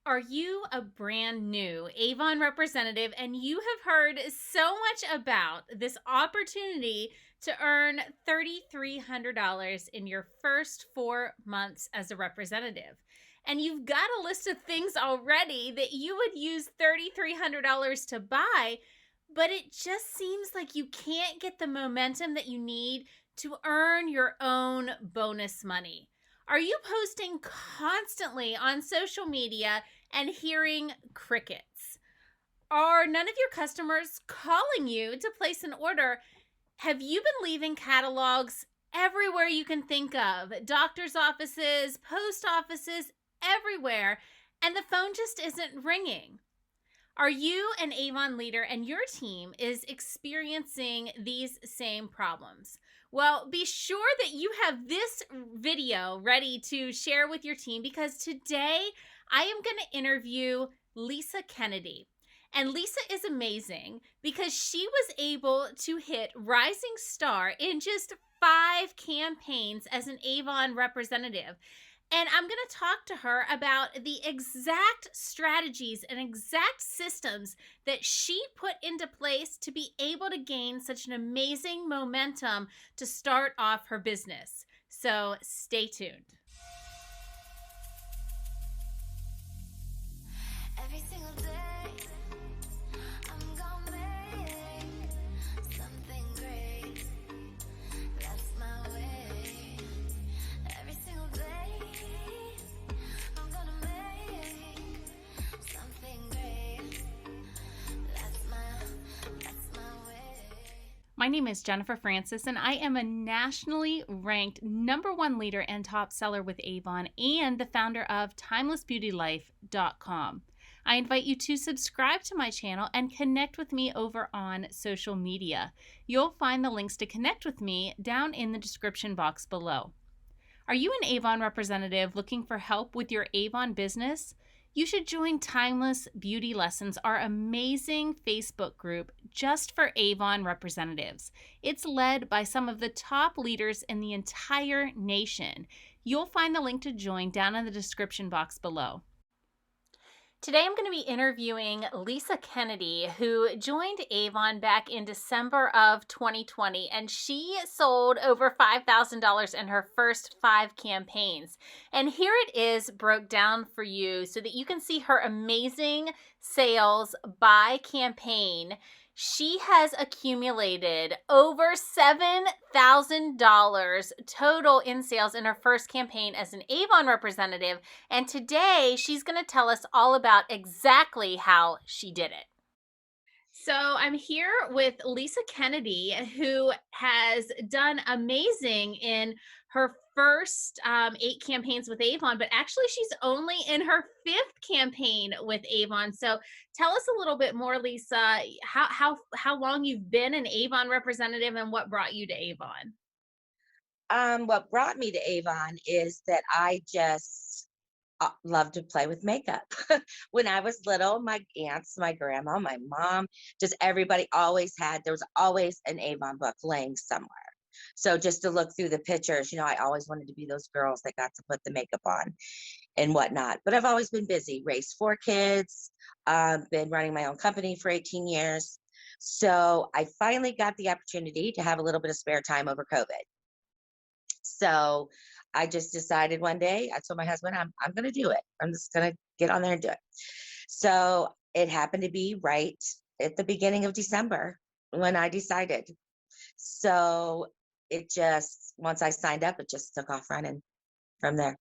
Are you a brand new Avon representative and you have heard so much about this opportunity to earn $3,300 in your first 4 months as a representative? And you've got a list of things already that you would use $3,300 to buy, but it just seems like you can't get the momentum that you need to earn your own bonus money. Are you posting constantly on social media and hearing crickets? Are none of your customers calling you to place an order? Have you been leaving catalogs everywhere you can think of? Doctor's offices, post offices, everywhere, and the phone just isn't ringing. Are you an Avon leader and your team is experiencing these same problems? Well, be sure that you have this video ready to share with your team because today I am going to interview Lisa Kennedy. And Lisa is amazing because she was able to hit Rising Star in just 5 campaigns as an Avon representative. And I'm going to talk to her about the exact strategies and exact systems that she put into place to be able to gain such an amazing momentum to start off her business. So stay tuned. Every single day, I'm gonna make something great. That's my way. Every single day, I'm gonna make something great. That's my way. My name is Jennifer Francis, and I am a nationally ranked #1 leader and top seller with Avon and the founder of TimelessBeautyLife.com. I invite you to subscribe to my channel and connect with me over on social media. You'll find the links to connect with me down in the description box below. Are you an Avon representative looking for help with your Avon business? You should join Timeless Beauty Lessons, our amazing Facebook group just for Avon representatives. It's led by some of the top leaders in the entire nation. You'll find the link to join down in the description box below. Today I'm going to be interviewing Lisa Kennedy, who joined Avon back in December of 2020, and she sold over $5,000 in her first 5 campaigns. And here it is broke down for you so that you can see her amazing sales by campaign. She has accumulated over $7,000 total in sales in her first campaign as an Avon representative. And today she's going to tell us all about exactly how she did it. So I'm here with Lisa Kennedy, who has done amazing in her first 8 campaigns with Avon, but actually she's only in her 5th campaign with Avon. So tell us a little bit more, Lisa, how long you've been an Avon representative and what brought you to Avon. What brought me to Avon is that I just love to play with makeup. When I was little, my aunts, my grandma, my mom, just everybody there was always an Avon book laying somewhere. So just to look through the pictures, I always wanted to be those girls that got to put the makeup on and whatnot. But I've always been busy, raised 4 kids, been running my own company for 18 years. So I finally got the opportunity to have a little bit of spare time over COVID. So I just decided one day, I told my husband, I'm going to do it. I'm just going to get on there and do it. So it happened to be right at the beginning of December when I decided. So once I signed up, it just took off running from there.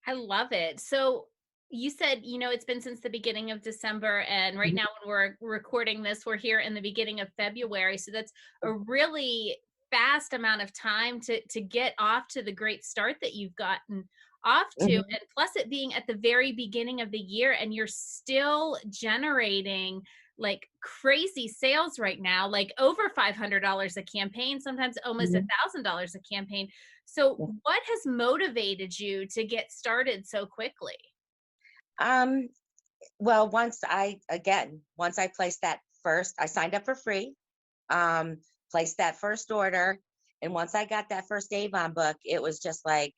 I love it. So you said, it's been since the beginning of December, and right now when we're recording this, we're here in the beginning of February. So that's a really fast amount of time to get off to the great start that you've gotten off to. Mhm. And plus it being at the very beginning of the year and you're still generating like crazy sales right now, like over $500 a campaign, sometimes almost Mhm. $1,000 a campaign. So what has motivated you to get started so quickly? Um, well, once I placed I signed up for free, placed that first order. And once I got that first Avon book, it was just like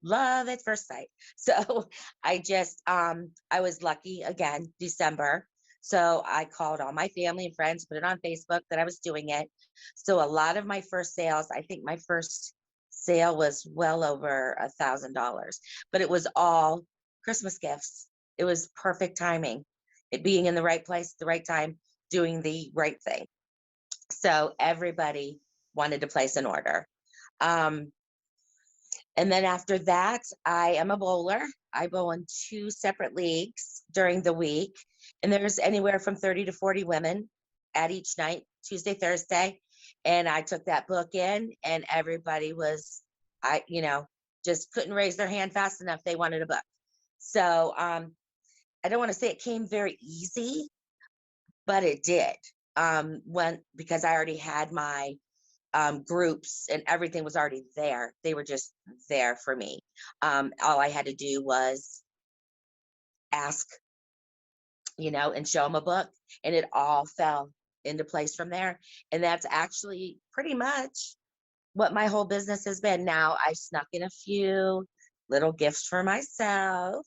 love at first sight. So I was lucky again, December. So I called all my family and friends, put it on Facebook that I was doing it. So a lot of my first sales, I think my first sale was well over $1,000, but it was all Christmas gifts. It was perfect timing, it being in the right place at the right time, doing the right thing. So everybody wanted to place an order. Um, and then after that, I am a bowler. I bowl in two separate leagues during the week. And there's anywhere from 30 to 40 women at each night, Tuesday, Thursday. And I took that book in, and everybody was, just couldn't raise their hand fast enough. They wanted a book. So I don't want to say it came very easy, but it did. Because I already had my groups and everything was already there. They were just there for me. All I had to do was ask, and show them a book, and it all fell into place from there. And that's actually pretty much what my whole business has been. Now I snuck in a few little gifts for myself,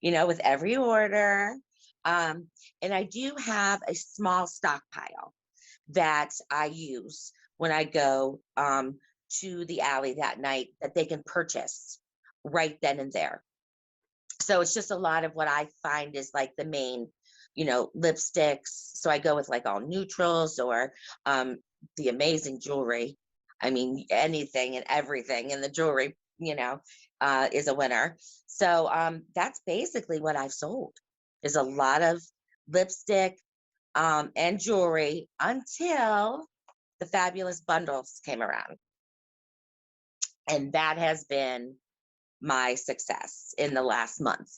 with every order. And I do have a small stockpile that I use when I go to the alley that night that they can purchase right then and there. So it's just a lot of what I find is like the main, lipsticks. So I go with like all neutrals or the amazing jewelry. I mean, anything and everything in the jewelry, is a winner. So that's basically what I've sold, is a lot of lipstick and jewelry until the fabulous bundles came around. And that has been my success in the last month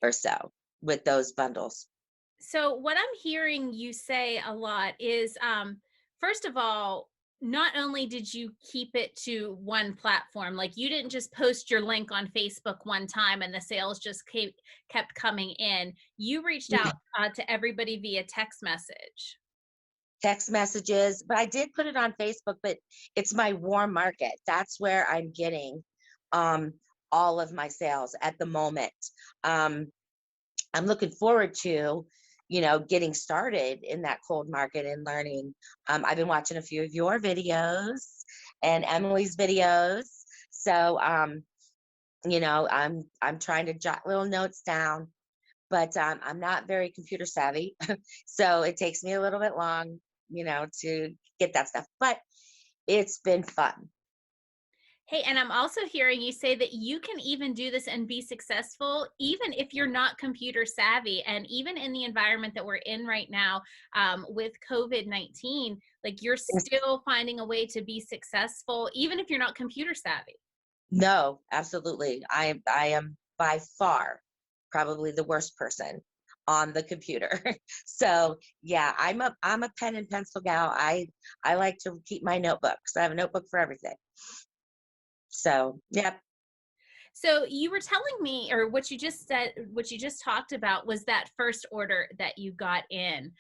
or so with those bundles. So what I'm hearing you say a lot is, first of all, not only did you keep it to one platform, like you didn't just post your link on Facebook one time and the sales just kept coming in. You reached Yeah. out to everybody via text message. Text messages, but I did put it on Facebook, but it's my warm market. That's where I'm getting um, all of my sales at the moment. Um, I'm looking forward to, getting started in that cold market and learning. I've been watching a few of your videos and Emily's videos. So, I'm trying to jot little notes down, but I'm not very computer savvy. So it takes me a little bit long, to get that stuff, but it's been fun. Hey, and I'm also hearing you say that you can even do this and be successful, even if you're not computer savvy. And even in the environment that we're in right now, with COVID-19, like you're still finding a way to be successful, even if you're not computer savvy. No, absolutely. I am by far probably the worst person on the computer. So yeah, I'm a pen and pencil gal. I like to keep my notebooks. I have a notebook for everything. So yeah. So you were telling me, or what you just said, what you just talked about was that first order that you got in.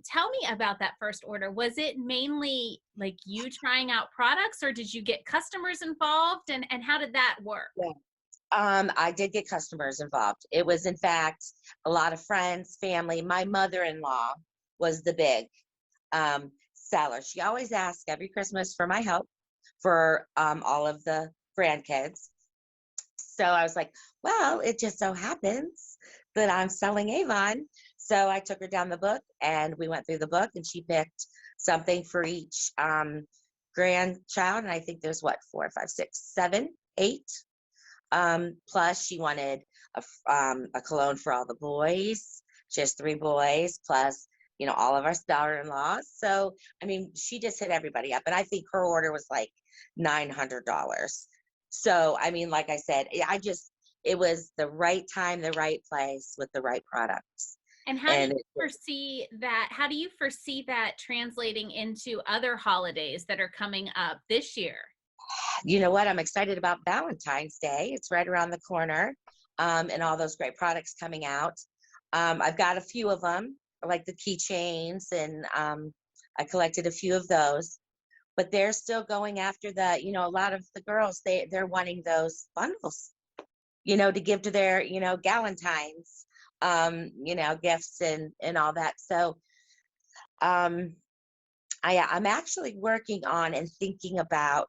Tell me about that first order. Was it mainly like you trying out products, or did you get customers involved? And how did that work? Yeah. I did get customers involved. It was, in fact, a lot of friends, family. My mother-in-law was the big seller. She always asked every Christmas for my help for all of the grandkids. So I was like, well, it just so happens that I'm selling Avon. So I took her down the book and we went through the book, and she picked something for each grandchild. And I think there's what, 4, 5, 6, 7, 8. Plus she wanted a cologne for all the boys. She has 3 boys, plus, all of our daughter-in-laws. So, I mean, she just hit everybody up. And I think her order was like $900. So, I mean, like I said, it was the right time, the right place with the right products. And And how do you foresee that translating into other holidays that are coming up this year? you know what? I'm excited about Valentine's Day. It's right around the corner, and all those great products coming out. I've got a few of them, like the keychains, and I collected a few of those. But they're still going after a lot of the girls, they're wanting those bundles. to give to their, Galentines, gifts and all that. So, um, I'm actually working on and thinking about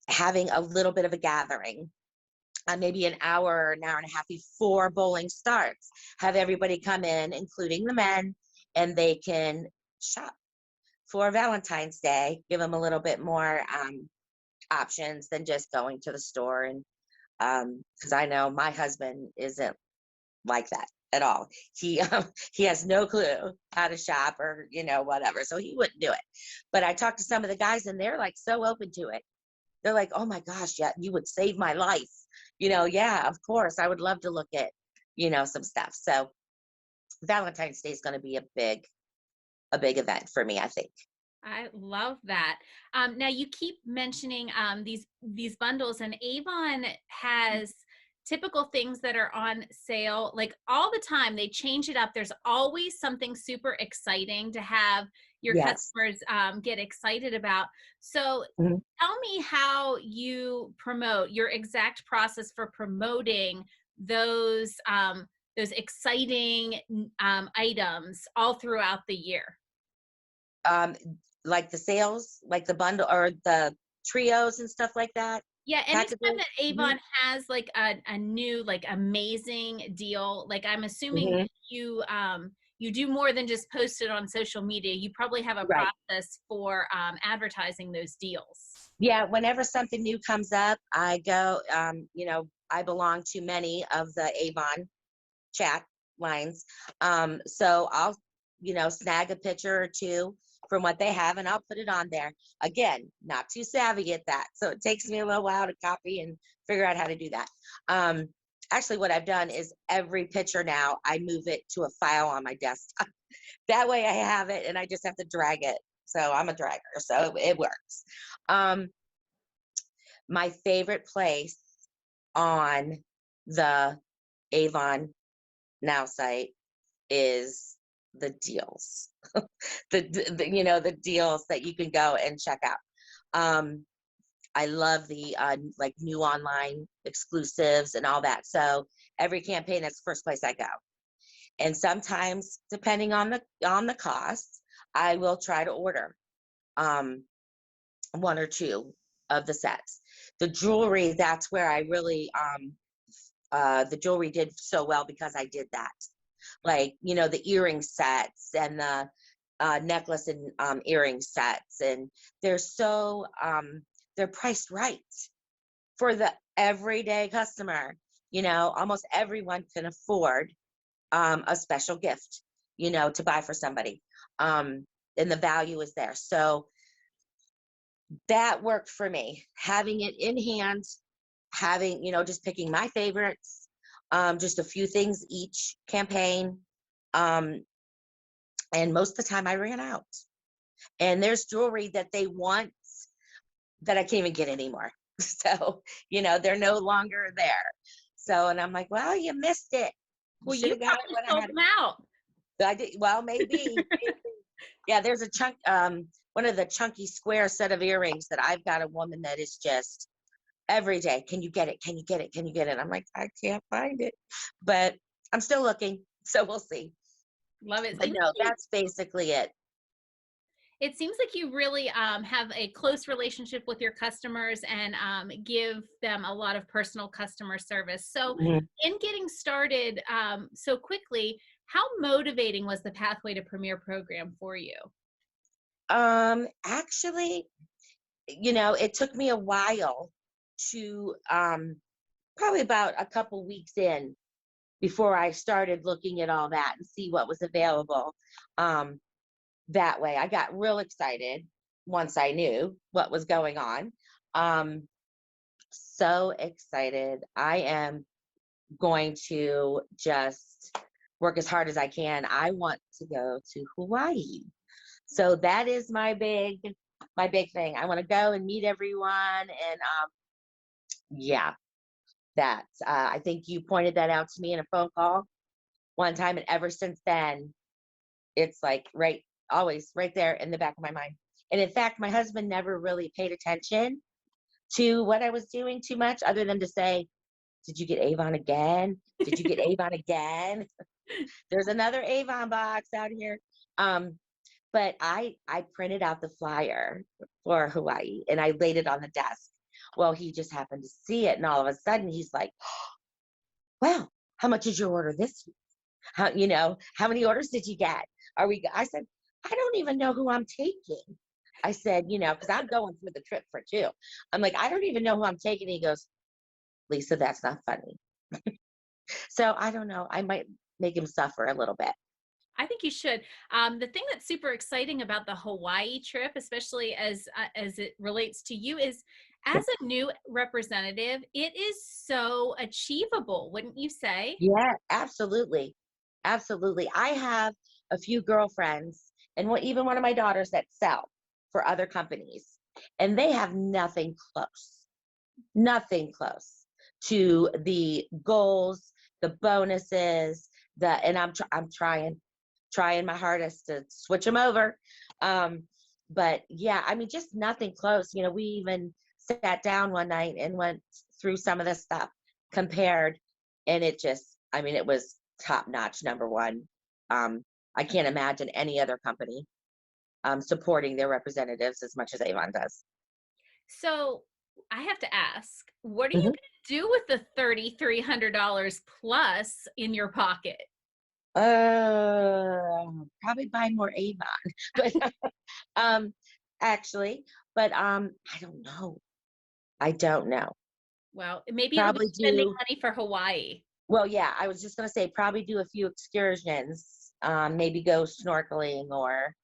having a little bit of a gathering, maybe an hour and a half before bowling starts. Have everybody come in, including the men, and they can shop for Valentine's Day. Give them a little bit more options than just going to the store. And because I know my husband isn't like that at all. He he has no clue how to shop or whatever, so he wouldn't do it. But I talked to some of the guys, and they're like so open to it. They're like, "Oh my gosh, yeah, you would save my life." Yeah, of course, I would love to look at some stuff. So Valentine's Day is going to be a big event for me, I think. I love that. Now you keep mentioning these bundles, and Avon has typical things that are on sale like all the time. They change it up. There's always something super exciting to have your Yes. customers get excited about. So Mhm. tell me how you promote your exact process for promoting those exciting items all throughout the year. Um, like the sales, like the bundle or the trios and stuff like that. Yeah, anytime Packages. that Hmm. Avon has like a new like amazing deal, like I'm assuming Hmm. you do more than just post it on social media. You probably have a Right. process for advertising those deals. Yeah. Whenever something new comes up, I go. I belong to many of the Avon chat lines. So I'll, snag a picture or two from what they have and I'll put it on there. Again, not too savvy at that. So it takes me a little while to copy and figure out how to do that. Um, Actually, what I've done is every picture now, I move it to a file on my desktop. That way I have it and I just have to drag it. So I'm a dragger, so it works. Um, my favorite place on the Avon Now site is the deals. The deals that you can go and check out. Um, I love the like new online exclusives and all that. So every campaign, that's the first place I go. And sometimes, depending on the cost, I will try to order um, one or two of the sets. The jewelry, that's where I really the jewelry did so well because I did that. Like the earring sets and the necklace and earring sets, and they're so they're priced right for the everyday customer. Almost everyone can afford a special gift, to buy for somebody, and the value is there. So that worked for me, having it in hand, having just picking my favorites, just a few things each campaign. um, and most of the time I ran out. And there's jewelry that they want that I can't even get anymore. So, they're no longer there. So, and I'm like, well, you missed it. You Well, should you have got it probably when I sold had it. them out. I did. Well, maybe. Yeah, there's a one of the chunky square set of earrings that I've got a woman that is just every day. Can you get it? Can you get it? Can you get it? I'm like, I can't find it, but I'm still looking. So we'll see. Love it. But no, that's basically it. It seems like you really have a close relationship with your customers and give them a lot of personal customer service. So, Mhm. in getting started so quickly, how motivating was the Pathway to Premier program for you? Actually, it took me a while to probably about a couple weeks in before I started looking at all that and see what was available. Um, that way, I got real excited once I knew what was going on. Um, so excited. I am going to just work as hard as I can. I want to go to Hawaii. So that is my big thing. I want to go and meet everyone and yeah, that I think you pointed that out to me in a phone call one time, and ever since then it's like right always right there in the back of my mind. And in fact, my husband never really paid attention to what I was doing too much other than to say, did you get Avon again? Did you get Avon again? There's another Avon box out here. Um, but I printed out the flyer for Hawaii and I laid it on the desk. Well, he just happened to see it, and all of a sudden he's like, "Well, how much is your order this week? How many orders did you get? Are we?" I said, "I don't even know who I'm taking." I said, because I'm going for the trip for two. I'm like, "I don't even know who I'm taking." He goes, "Lisa, that's not funny." So I don't know. I might make him suffer a little bit. I think you should. The thing that's super exciting about the Hawaii trip, especially as it relates to you, is as a new representative, it is so achievable, wouldn't you say? Yeah, absolutely. Absolutely. I have a few girlfriends and even one of my daughters that sell for other companies, and they have nothing close to the goals, the bonuses, and I'm trying my hardest to switch them over. But yeah, I mean, just nothing close. We even sat down one night and went through some of the stuff, compared, and I mean, it was top notch, number one. I can't imagine any other company supporting their representatives as much as Avon does. So I have to ask, what are you Mhm. going to do with the $3,300 plus in your pocket? Probably buy more Avon, but um, actually, but I don't know. I don't know. Well, maybe it'll be Probably spending do. money for Hawaii. Well, yeah, I was just gonna say probably do a few excursions, maybe go snorkeling or,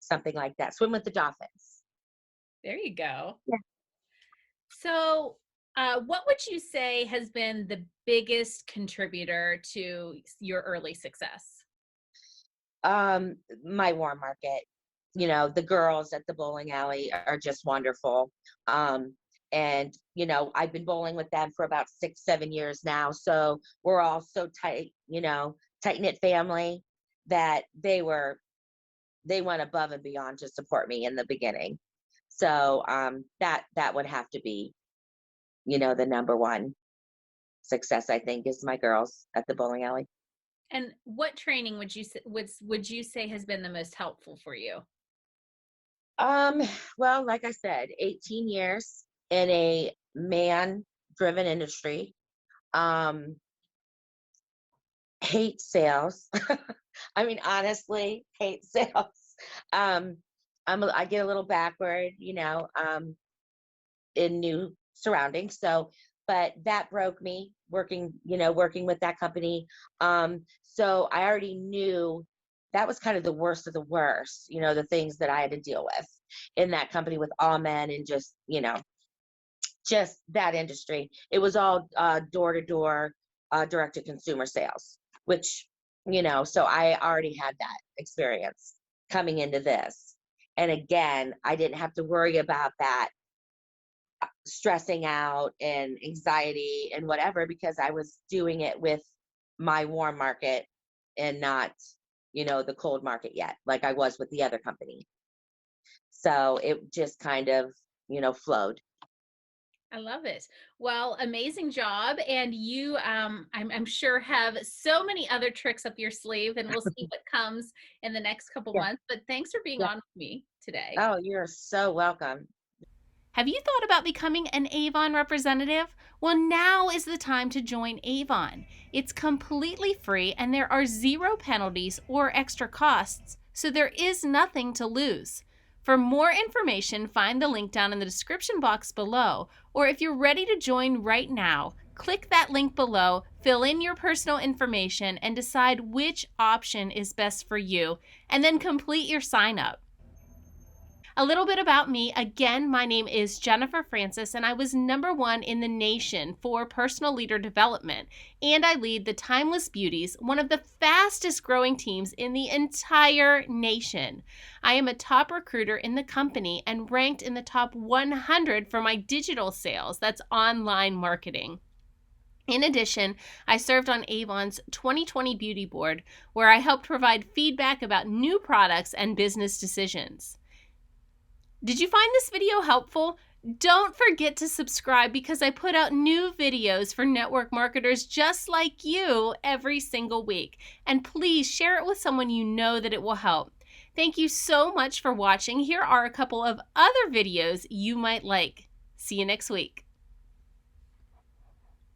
something like that. Swim with the dolphins. There you go. Yeah. So, what would you say has been the biggest contributor to your early success? My warm market. The girls at the bowling alley are just wonderful. And I've been bowling with them for about 6, 7 years now. So we're all so tight, tight knit family, that they went above and beyond to support me in the beginning. So that would have to be, the number one success, I think, is my girls at the bowling alley. And what training would you say has been the most helpful for you? Um, well, like I said, 18 years in a man driven industry. Um, hate sales. I mean, honestly, hate sales. Um, I get a little backward, in new surroundings. So, but that broke me working with that company. So I already knew that was kind of the worst of the worst, the things that I had to deal with in that company with all men, and just that industry. It was all door to door, direct to consumer sales, which, so I already had that experience coming into this. And again, I didn't have to worry about that stressing out and anxiety and whatever, because I was doing it with my warm market and not, the cold market yet, like I was with the other company. So it just kind of, flowed. I love it. Well, amazing job. And you, I'm sure, have so many other tricks up your sleeve, and we'll see what comes in the next couple Yeah. months. But thanks for being Yeah. on with me today. Oh, you're so welcome. Have you thought about becoming an Avon representative? Well, now is the time to join Avon. It's completely free and there are zero penalties or extra costs, so there is nothing to lose. For more information, find the link down in the description box below, or if you're ready to join right now, click that link below, fill in your personal information, and decide which option is best for you, and then complete your sign up. A little bit about me. Again, my name is Jennifer Francis, and I was #1 in the nation for personal leader development. And I lead the Timeless Beauties, one of the fastest growing teams in the entire nation. I am a top recruiter in the company and ranked in the top 100 for my digital sales. That's online marketing. In addition, I served on Avon's 2020 Beauty Board, where I helped provide feedback about new products and business decisions. Did you find this video helpful? Don't forget to subscribe because I put out new videos for network marketers just like you every single week. And please share it with someone you know that it will help. Thank you so much for watching. Here are a couple of other videos you might like. See you next week.